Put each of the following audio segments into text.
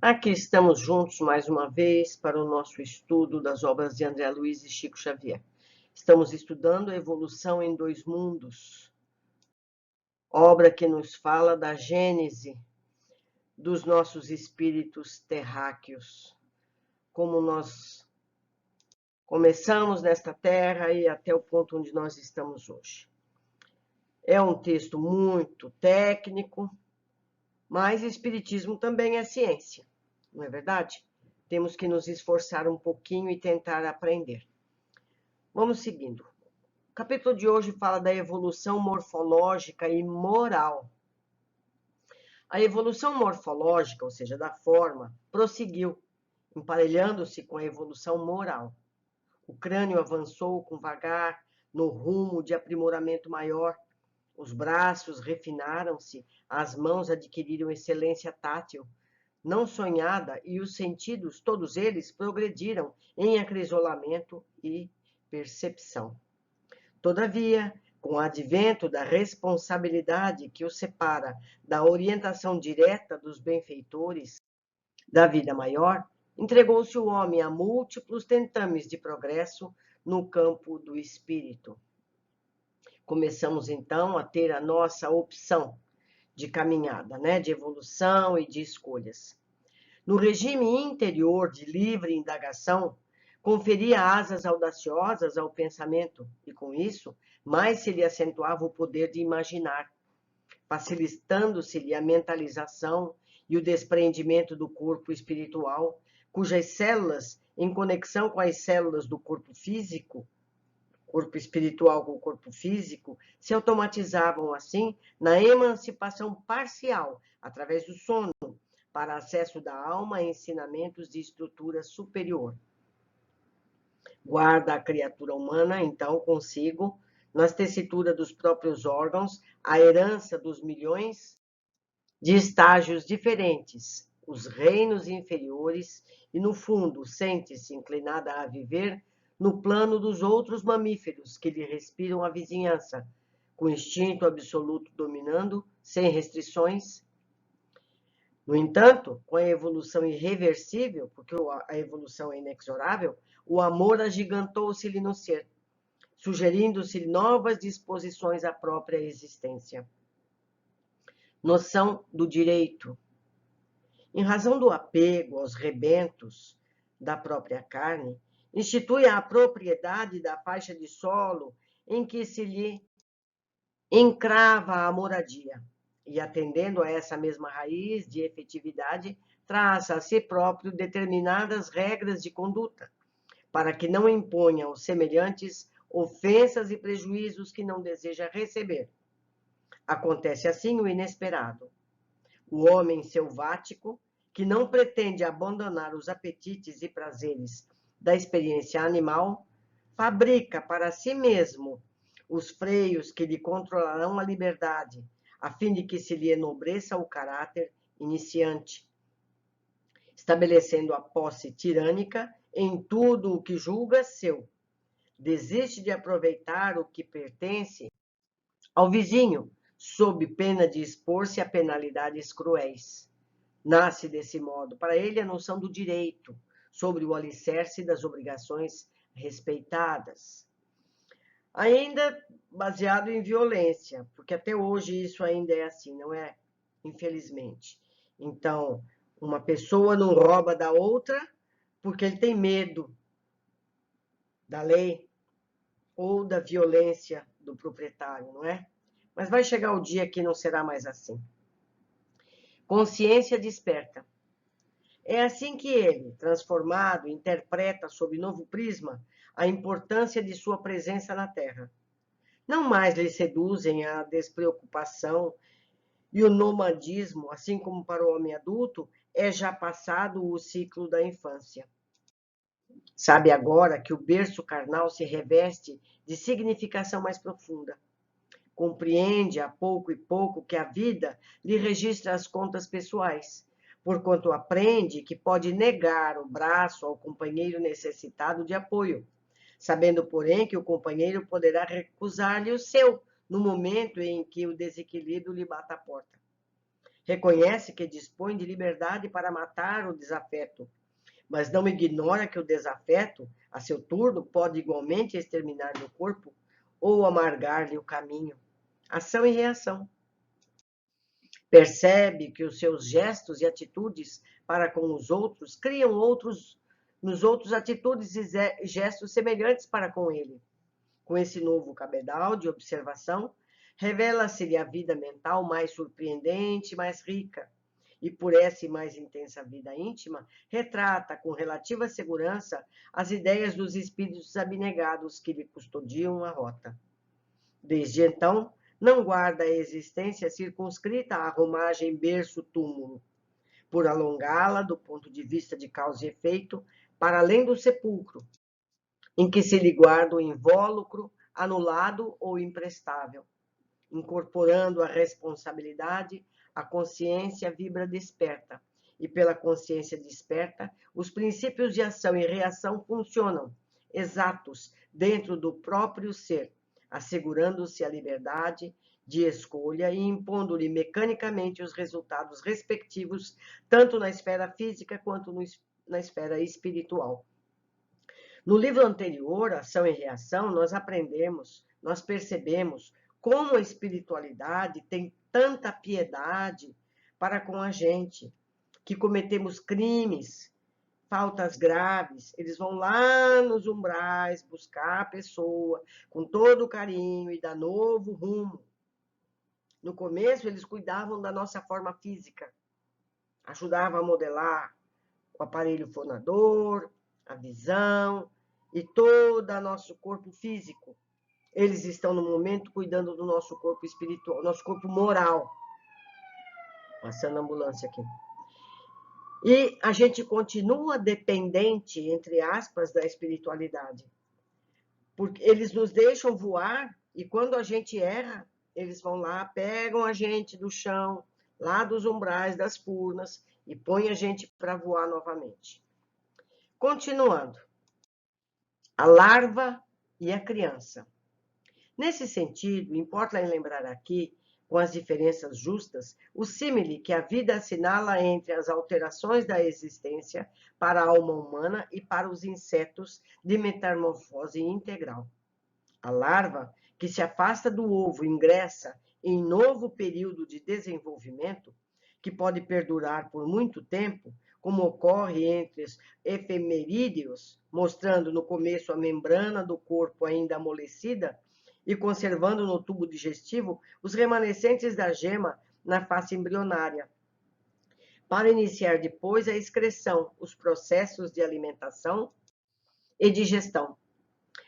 Aqui estamos juntos mais uma vez para o nosso estudo das obras de André Luiz e Chico Xavier. Estamos estudando a Evolução em Dois Mundos, obra que nos fala da gênese dos nossos espíritos terráqueos, como nós começamos nesta terra e até o ponto onde nós estamos hoje. É um texto muito técnico, mas Espiritismo também é ciência, não é verdade? Temos que nos esforçar um pouquinho e tentar aprender. Vamos seguindo. O capítulo de hoje fala da evolução morfológica e moral. A evolução morfológica, ou seja, da forma, prosseguiu, emparelhando-se com a evolução moral. O crânio avançou com vagar no rumo de aprimoramento maior. Os braços refinaram-se, as mãos adquiriram excelência tátil, não sonhada, e os sentidos, todos eles, progrediram em acrisolamento e percepção. Todavia, com o advento da responsabilidade que os separa da orientação direta dos benfeitores da vida maior, entregou-se o homem a múltiplos tentames de progresso no campo do espírito. Começamos então a ter a nossa opção de caminhada, de evolução e de escolhas. No regime interior de livre indagação, conferia asas audaciosas ao pensamento e, com isso, mais se lhe acentuava o poder de imaginar, facilitando-se-lhe a mentalização e o despreendimento do corpo espiritual, cujas células, em conexão com as células do corpo físico, corpo espiritual com o corpo físico, se automatizavam assim na emancipação parcial, através do sono, para acesso da alma a ensinamentos de estrutura superior. Guarda a criatura humana, então, consigo, nas tessituras dos próprios órgãos, a herança dos milhões de estágios diferentes, os reinos inferiores, e, no fundo, sente-se inclinada a viver no plano dos outros mamíferos que lhe respiram a vizinhança, com instinto absoluto dominando, sem restrições. No entanto, com a evolução irreversível, porque a evolução é inexorável, o amor agigantou-se-lhe no ser, sugerindo-se novas disposições à própria existência. Noção do direito. Em razão do apego aos rebentos da própria carne, institui a propriedade da faixa de solo em que se lhe encrava a moradia, e, atendendo a essa mesma raiz de efetividade, traça a si próprio determinadas regras de conduta, para que não imponha aos semelhantes ofensas e prejuízos que não deseja receber. Acontece assim o inesperado. O homem selvático, que não pretende abandonar os apetites e prazeres da experiência animal, fabrica para si mesmo os freios que lhe controlarão a liberdade, a fim de que se lhe enobreça o caráter iniciante, estabelecendo a posse tirânica em tudo o que julga seu. Desiste de aproveitar o que pertence ao vizinho, sob pena de expor-se a penalidades cruéis. Nasce desse modo, para ele, a noção do direito, sobre o alicerce das obrigações respeitadas. Ainda baseado em violência, porque até hoje isso ainda é assim, não é? Infelizmente. Então, uma pessoa não rouba da outra porque ele tem medo da lei ou da violência do proprietário, não é? Mas vai chegar o dia que não será mais assim. Consciência desperta. É assim que ele, transformado, interpreta sob novo prisma a importância de sua presença na Terra. Não mais lhe seduzem a despreocupação e o nomadismo, assim como para o homem adulto, é já passado o ciclo da infância. Sabe agora que o berço carnal se reveste de significação mais profunda. Compreende a pouco e pouco que a vida lhe registra as contas pessoais, porquanto aprende que pode negar o braço ao companheiro necessitado de apoio, sabendo, porém, que o companheiro poderá recusar-lhe o seu no momento em que o desequilíbrio lhe bata a porta. Reconhece que dispõe de liberdade para matar o desafeto, mas não ignora que o desafeto, a seu turno, pode igualmente exterminar-lhe o corpo ou amargar-lhe o caminho. Ação e reação. Percebe que os seus gestos e atitudes para com os outros criam nos outros atitudes e gestos semelhantes para com ele. Com esse novo cabedal de observação, revela-se-lhe a vida mental mais surpreendente, mais rica, e por essa e mais intensa vida íntima, retrata com relativa segurança as ideias dos espíritos abnegados que lhe custodiam a rota. Desde então, não guarda a existência circunscrita à romagem berço-túmulo, por alongá-la do ponto de vista de causa e efeito, para além do sepulcro, em que se lhe guarda o invólucro, anulado ou imprestável. Incorporando a responsabilidade, a consciência vibra desperta, e pela consciência desperta, os princípios de ação e reação funcionam, exatos, dentro do próprio ser, assegurando-se a liberdade de escolha e impondo-lhe mecanicamente os resultados respectivos, tanto na esfera física quanto na esfera espiritual. No livro anterior, Ação e Reação, nós percebemos como a espiritualidade tem tanta piedade para com a gente, que cometemos crimes, faltas graves, eles vão lá nos umbrais buscar a pessoa com todo o carinho e dar novo rumo. No começo, eles cuidavam da nossa forma física, ajudavam a modelar o aparelho fonador, a visão e todo o nosso corpo físico. Eles estão no momento cuidando do nosso corpo espiritual, nosso corpo moral. Passando a ambulância aqui. E a gente continua dependente, entre aspas, da espiritualidade. Porque eles nos deixam voar e quando a gente erra, eles vão lá, pegam a gente do chão, lá dos umbrais, das furnas, e põem a gente para voar novamente. Continuando. A larva e a criança. Nesse sentido, importa lembrar aqui, com as diferenças justas, o símile que a vida assinala entre as alterações da existência para a alma humana e para os insetos de metamorfose integral. A larva, que se afasta do ovo, ingressa em novo período de desenvolvimento, que pode perdurar por muito tempo, como ocorre entre os efemerídeos, mostrando no começo a membrana do corpo ainda amolecida, e conservando no tubo digestivo os remanescentes da gema na face embrionária, para iniciar depois a excreção, os processos de alimentação e digestão.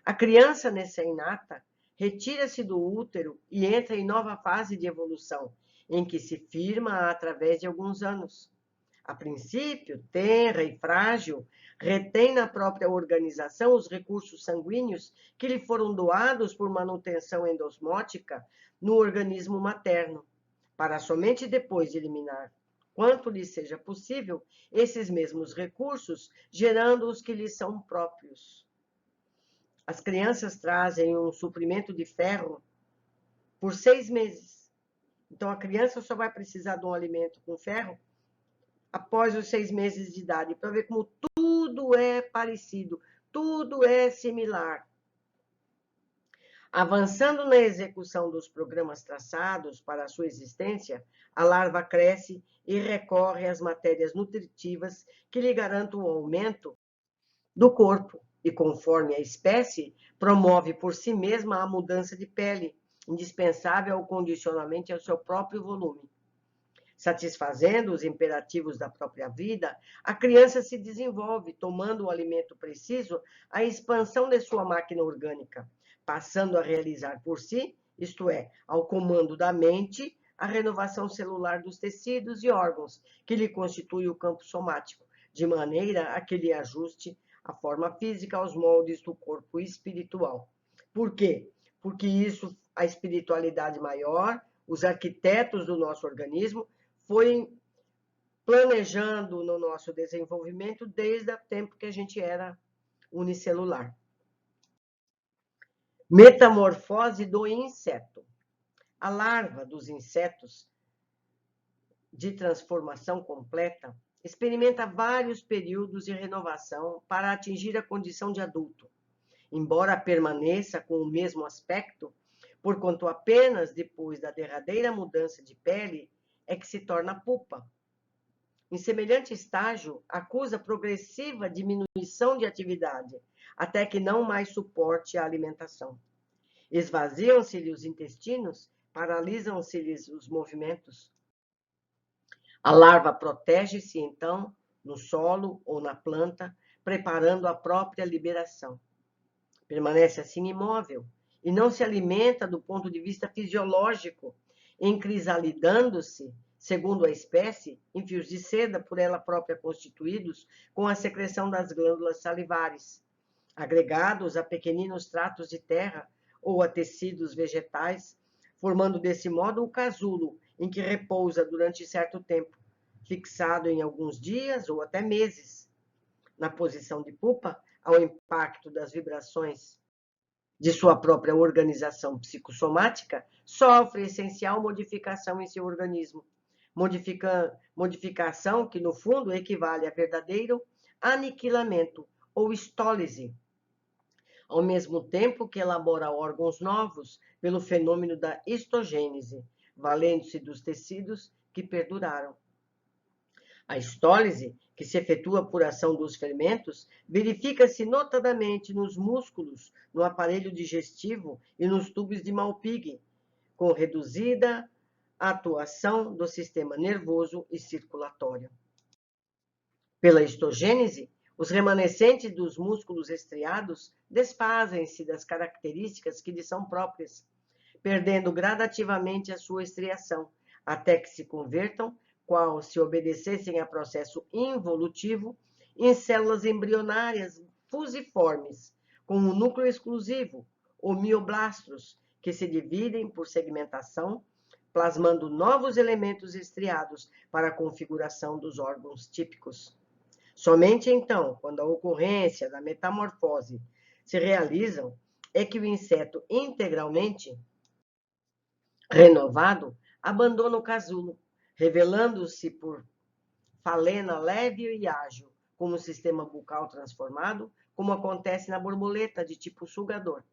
A criança nessa inata retira-se do útero e entra em nova fase de evolução, em que se firma através de alguns anos. A princípio, tenra e frágil, retém na própria organização os recursos sanguíneos que lhe foram doados por manutenção endosmótica no organismo materno, para somente depois eliminar, quanto lhe seja possível, esses mesmos recursos, gerando os que lhe são próprios. As crianças trazem um suprimento de ferro por 6 meses. Então, a criança só vai precisar de um alimento com ferro após os 6 meses de idade, para ver como tudo é parecido, tudo é similar. Avançando na execução dos programas traçados para a sua existência, a larva cresce e recorre às matérias nutritivas que lhe garantam o aumento do corpo e, conforme a espécie, promove por si mesma a mudança de pele, indispensável ao condicionamento ao seu próprio volume. Satisfazendo os imperativos da própria vida, a criança se desenvolve, tomando o alimento preciso, a expansão de sua máquina orgânica, passando a realizar por si, isto é, ao comando da mente, a renovação celular dos tecidos e órgãos que lhe constitui o campo somático, de maneira a que lhe ajuste a forma física aos moldes do corpo espiritual. Por quê? Porque isso, a espiritualidade maior, os arquitetos do nosso organismo, foi planejando no nosso desenvolvimento desde o tempo que a gente era unicelular. Metamorfose do inseto. A larva dos insetos de transformação completa, experimenta vários períodos de renovação para atingir a condição de adulto, embora permaneça com o mesmo aspecto, porquanto apenas depois da derradeira mudança de pele é que se torna pupa. Em semelhante estágio, acusa progressiva diminuição de atividade, até que não mais suporte a alimentação. Esvaziam-se-lhe os intestinos, paralisam-se-lhes os movimentos. A larva protege-se, então, no solo ou na planta, preparando a própria liberação. Permanece assim imóvel e não se alimenta do ponto de vista fisiológico, encrisalidando-se, segundo a espécie, em fios de seda por ela própria constituídos com a secreção das glândulas salivares, agregados a pequeninos tratos de terra ou a tecidos vegetais, formando desse modo o casulo em que repousa durante certo tempo, fixado em alguns dias ou até meses. Na posição de pupa, ao impacto das vibrações de sua própria organização psicossomática, sofre essencial modificação em seu organismo. Modificação que, no fundo, equivale a verdadeiro aniquilamento ou estólise, ao mesmo tempo que elabora órgãos novos pelo fenômeno da histogênese, valendo-se dos tecidos que perduraram. A estólise, que se efetua por ação dos fermentos, verifica-se notadamente nos músculos, no aparelho digestivo e nos tubos de Malpighi, com reduzida atuação do sistema nervoso e circulatório. Pela histogênese, os remanescentes dos músculos estriados desfazem-se das características que lhes são próprias, perdendo gradativamente a sua estriação, até que se convertam, qual se obedecessem a processo involutivo, em células embrionárias fusiformes, com um núcleo exclusivo, ou mioblastos, que se dividem por segmentação, plasmando novos elementos estriados para a configuração dos órgãos típicos. Somente então, quando a ocorrência da metamorfose se realizam, é que o inseto integralmente renovado abandona o casulo, revelando-se por falena leve e ágil, como o sistema bucal transformado, como acontece na borboleta de tipo sugador,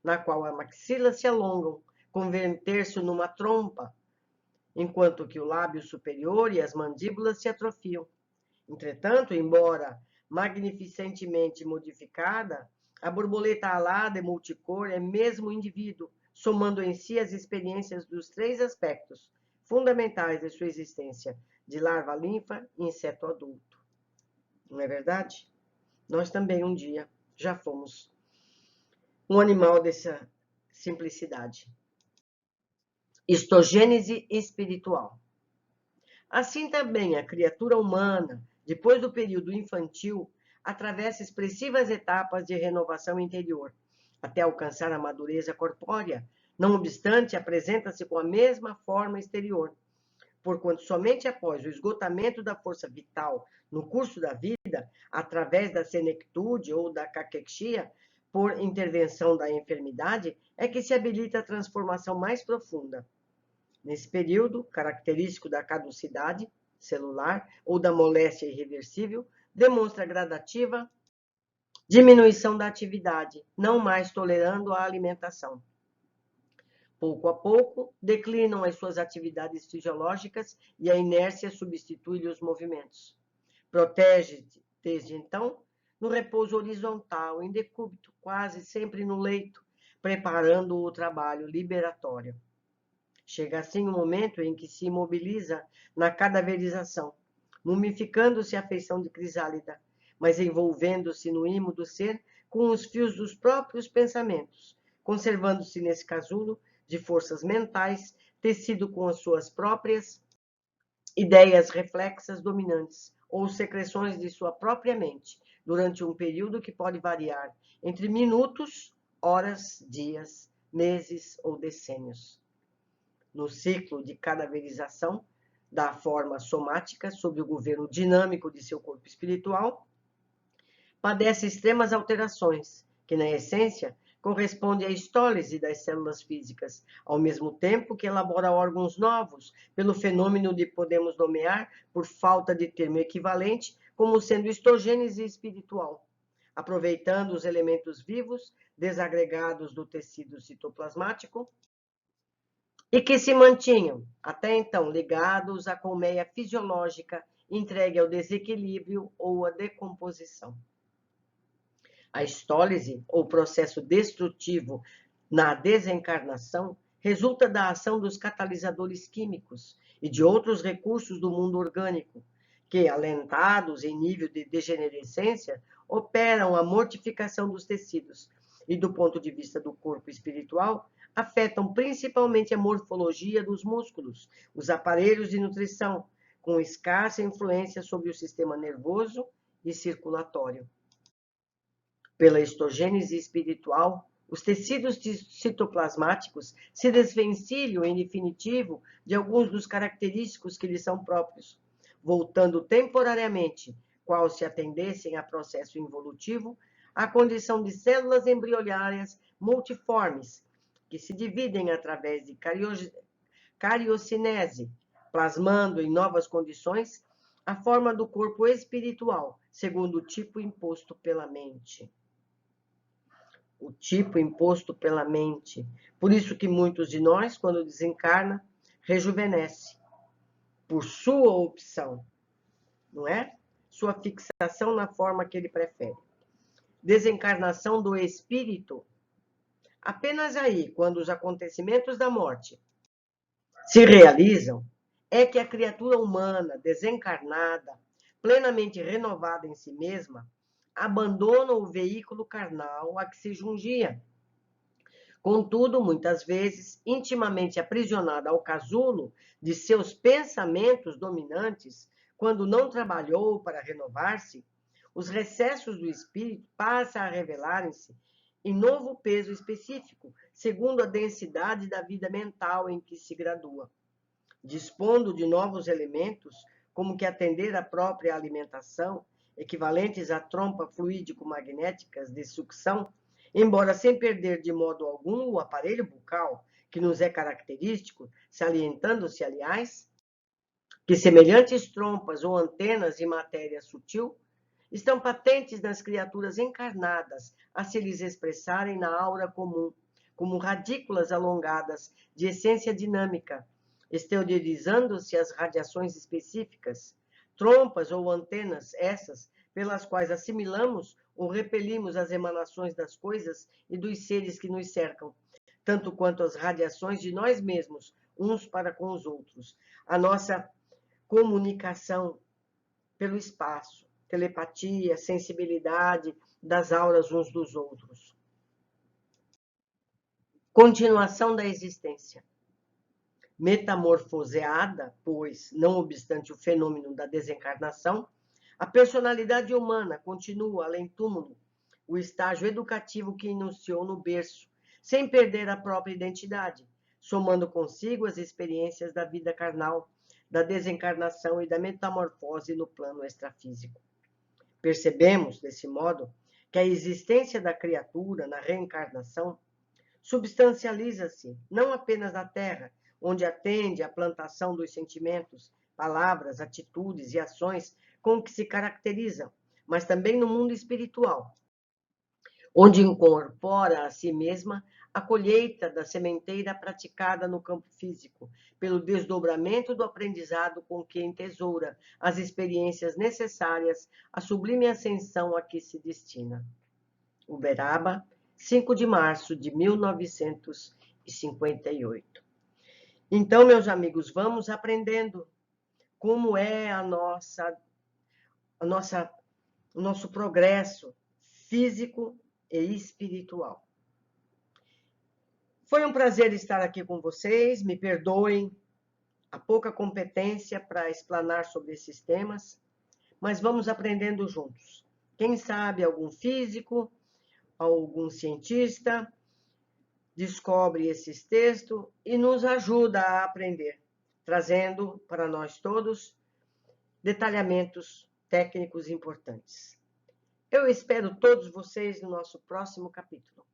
na qual as maxilas se alongam, converter-se numa trompa, enquanto que o lábio superior e as mandíbulas se atrofiam. Entretanto, embora magnificentemente modificada, a borboleta alada e multicor é mesmo indivíduo, somando em si as experiências dos três aspectos fundamentais de sua existência, de larva linfa e inseto adulto. Não é verdade? Nós também um dia já fomos um animal dessa simplicidade. Histogênese espiritual. Assim também a criatura humana, depois do período infantil, atravessa expressivas etapas de renovação interior, até alcançar a madureza corpórea. Não obstante, apresenta-se com a mesma forma exterior, porquanto somente após o esgotamento da força vital no curso da vida, através da senectude ou da caquexia, por intervenção da enfermidade, é que se habilita a transformação mais profunda. Nesse período, característico da caducidade celular ou da moléstia irreversível, demonstra gradativa diminuição da atividade, não mais tolerando a alimentação. Pouco a pouco, declinam as suas atividades fisiológicas e a inércia substitui-lhe os movimentos. Protege-se, desde então, no repouso horizontal, em decúbito, quase sempre no leito, preparando o trabalho liberatório. Chega assim o momento em que se imobiliza na cadaverização, mumificando-se a feição de crisálida, mas envolvendo-se no imo do ser com os fios dos próprios pensamentos, conservando-se nesse casulo de forças mentais, tecido com as suas próprias ideias reflexas dominantes, ou secreções de sua própria mente, durante um período que pode variar entre minutos, horas, dias, meses ou decênios. No ciclo de cadaverização da forma somática sob o governo dinâmico de seu corpo espiritual, padece extremas alterações, que, na essência, corresponde à histólise das células físicas, ao mesmo tempo que elabora órgãos novos, pelo fenômeno de podemos nomear, por falta de termo equivalente, como sendo histogênese espiritual, aproveitando os elementos vivos desagregados do tecido citoplasmático e que se mantinham, até então, ligados à colmeia fisiológica entregue ao desequilíbrio ou à decomposição. A histólise, ou processo destrutivo na desencarnação, resulta da ação dos catalisadores químicos e de outros recursos do mundo orgânico, que, alentados em nível de degenerescência, operam a mortificação dos tecidos e, do ponto de vista do corpo espiritual, afetam principalmente a morfologia dos músculos, os aparelhos de nutrição, com escassa influência sobre o sistema nervoso e circulatório. Pela histogênese espiritual, os tecidos citoplasmáticos se desvencilham em definitivo de alguns dos característicos que lhes são próprios, voltando temporariamente, qual se atendessem a processo involutivo, à condição de células embrionárias multiformes, que se dividem através de cariocinese, plasmando em novas condições a forma do corpo espiritual, segundo o tipo imposto pela mente. O tipo imposto pela mente. Por isso que muitos de nós, quando desencarna, rejuvenesce, por sua opção, não é? Sua fixação na forma que ele prefere. Desencarnação do espírito. Apenas aí, quando os acontecimentos da morte se realizam, é que a criatura humana desencarnada, plenamente renovada em si mesma, abandona o veículo carnal a que se jungia. Contudo, muitas vezes, intimamente aprisionada ao casulo de seus pensamentos dominantes, quando não trabalhou para renovar-se, os recessos do espírito passam a revelarem-se em novo peso específico, segundo a densidade da vida mental em que se gradua. Dispondo de novos elementos, como que atender à própria alimentação, equivalentes a trompas fluídico-magnéticas de sucção, embora sem perder de modo algum o aparelho bucal, que nos é característico, salientando-se, aliás, que semelhantes trompas ou antenas de matéria sutil estão patentes nas criaturas encarnadas a se lhes expressarem na aura comum, como radículas alongadas de essência dinâmica, exteriorizando-se as radiações específicas, trompas ou antenas essas pelas quais assimilamos ou repelimos as emanações das coisas e dos seres que nos cercam, tanto quanto as radiações de nós mesmos, uns para com os outros. A nossa comunicação pelo espaço, telepatia, sensibilidade das auras uns dos outros. Continuação da existência. Metamorfoseada, pois, não obstante o fenômeno da desencarnação, a personalidade humana continua, além túmulo, o estágio educativo que iniciou no berço, sem perder a própria identidade, somando consigo as experiências da vida carnal, da desencarnação e da metamorfose no plano extrafísico. Percebemos, desse modo, que a existência da criatura na reencarnação substancializa-se não apenas na Terra, onde atende à plantação dos sentimentos, palavras, atitudes e ações com que se caracterizam, mas também no mundo espiritual, onde incorpora a si mesma a colheita da sementeira praticada no campo físico, pelo desdobramento do aprendizado com que entesoura as experiências necessárias à sublime ascensão a que se destina. Uberaba, 5 de março de 1958. Então, meus amigos, vamos aprendendo como é o nosso progresso físico e espiritual. Foi um prazer estar aqui com vocês, me perdoem a pouca competência para explanar sobre esses temas, mas vamos aprendendo juntos. Quem sabe algum físico, algum cientista descobre esses textos e nos ajuda a aprender, trazendo para nós todos detalhamentos técnicos importantes. Eu espero todos vocês no nosso próximo capítulo.